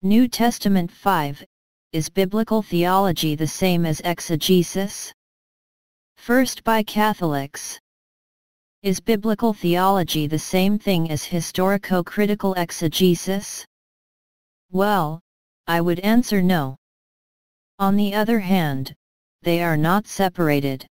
New Testament 5. Is biblical theology the same as exegesis? First, by Catholics. Is biblical theology the same thing as historico-critical exegesis? Well, I would answer no. On the other hand, they are not separated.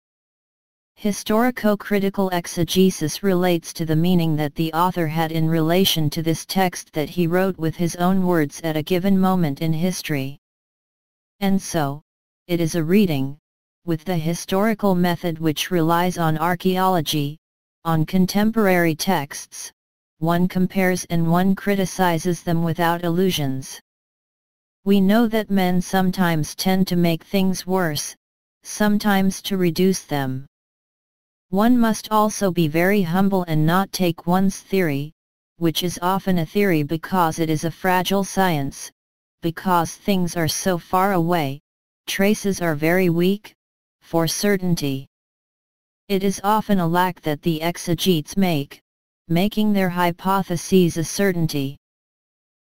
Historico-critical exegesis relates to the meaning that the author had in relation to this text that he wrote with his own words at a given moment in history. And so, it is a reading, with the historical method which relies on archeology, on contemporary texts. One compares and one criticizes them without illusions. We know that men sometimes tend to make things worse, sometimes to reduce them. One must also be very humble and not take one's theory, which is often a theory because it is a fragile science, because things are so far away, traces are very weak, for certainty. It is often a lack that the exegetes make, making their hypotheses a certainty.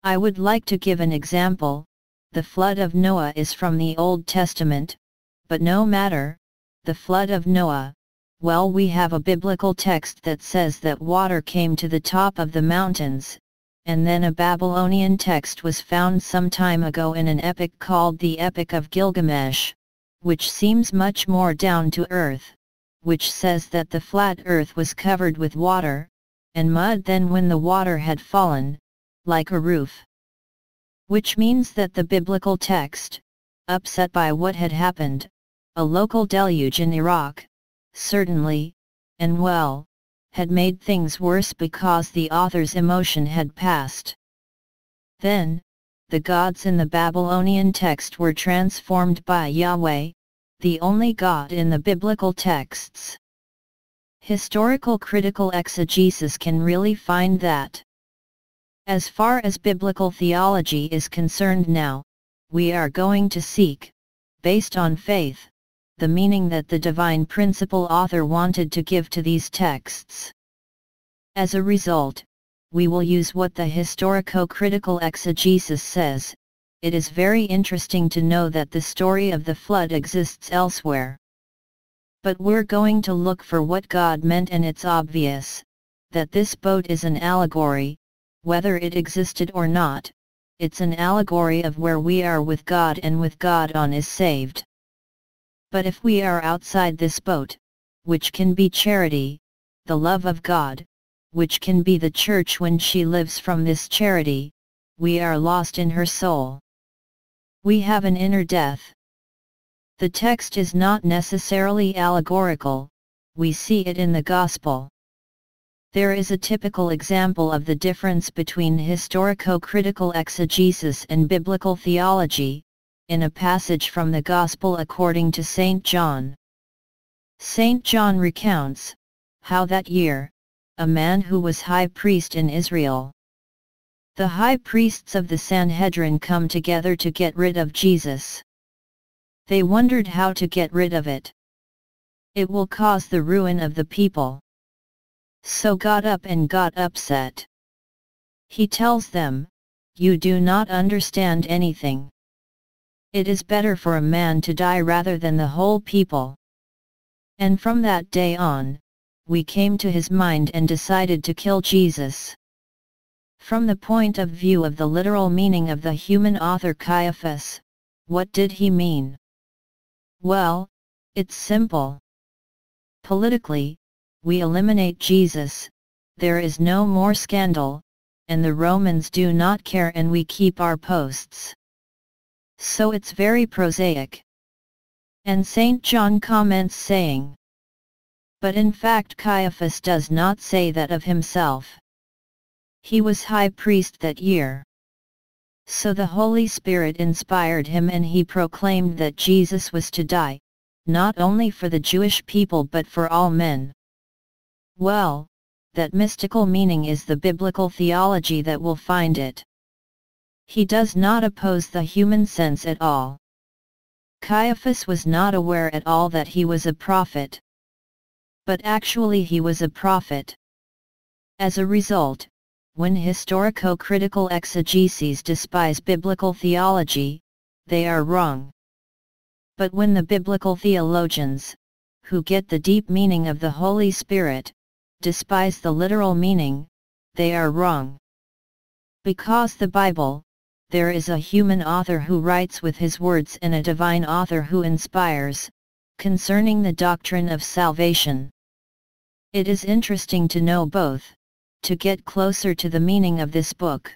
I would like to give an example. The flood of Noah is from the Old Testament, but no matter, the flood of Noah, well, we have a biblical text that says that water came to the top of the mountains, and then a Babylonian text was found some time ago in an epic called the Epic of Gilgamesh, which seems much more down to earth, which says that the flat earth was covered with water, and mud then when the water had fallen, like a roof. Which means that the biblical text, upset by what had happened, a local deluge in Iraq, certainly, and well, had made things worse because the author's emotion had passed. Then, the gods in the Babylonian text were transformed by Yahweh, the only God in the biblical texts. Historical-critical exegesis can really find that. As far as biblical theology is concerned now, we are going to seek, based on faith, the meaning that the divine principle author wanted to give to these texts. As a result, we will use what the historico-critical exegesis says. It is very interesting to know that the story of the flood exists elsewhere. But we're going to look for what God meant, and it's obvious that this boat is an allegory, whether it existed or not. It's an allegory of where we are with God, and with God on is saved. But if we are outside this boat, which can be charity, the love of God, which can be the church when she lives from this charity, we are lost in her soul. We have an inner death. The text is not necessarily allegorical, we see it in the Gospel. There is a typical example of the difference between historico-critical exegesis and biblical theology, in a passage from the Gospel according to St. John. St. John recounts how that year, a man who was high priest in Israel. The high priests of the Sanhedrin come together to get rid of Jesus. They wondered how to get rid of it. It will cause the ruin of the people. So got up and got upset. He tells them, "You do not understand anything. It is better for a man to die rather than the whole people." And from that day on, we came to his mind and decided to kill Jesus. From the point of view of the literal meaning of the human author Caiaphas, what did he mean? Well, it's simple. Politically, we eliminate Jesus, there is no more scandal, and the Romans do not care, and we keep our posts. So it's very prosaic. And St. John comments saying, but in fact Caiaphas does not say that of himself. He was high priest that year. So the Holy Spirit inspired him, and he proclaimed that Jesus was to die, not only for the Jewish people but for all men. Well, that mystical meaning is the biblical theology that will find it. He does not oppose the human sense at all. Caiaphas was not aware at all that he was a prophet. But actually he was a prophet. As a result, when historico-critical exegeses despise biblical theology, they are wrong. But when the biblical theologians, who get the deep meaning of the Holy Spirit, despise the literal meaning, they are wrong. Because the Bible, there is a human author who writes with his words and a divine author who inspires, concerning the doctrine of salvation. It is interesting to know both, to get closer to the meaning of this book.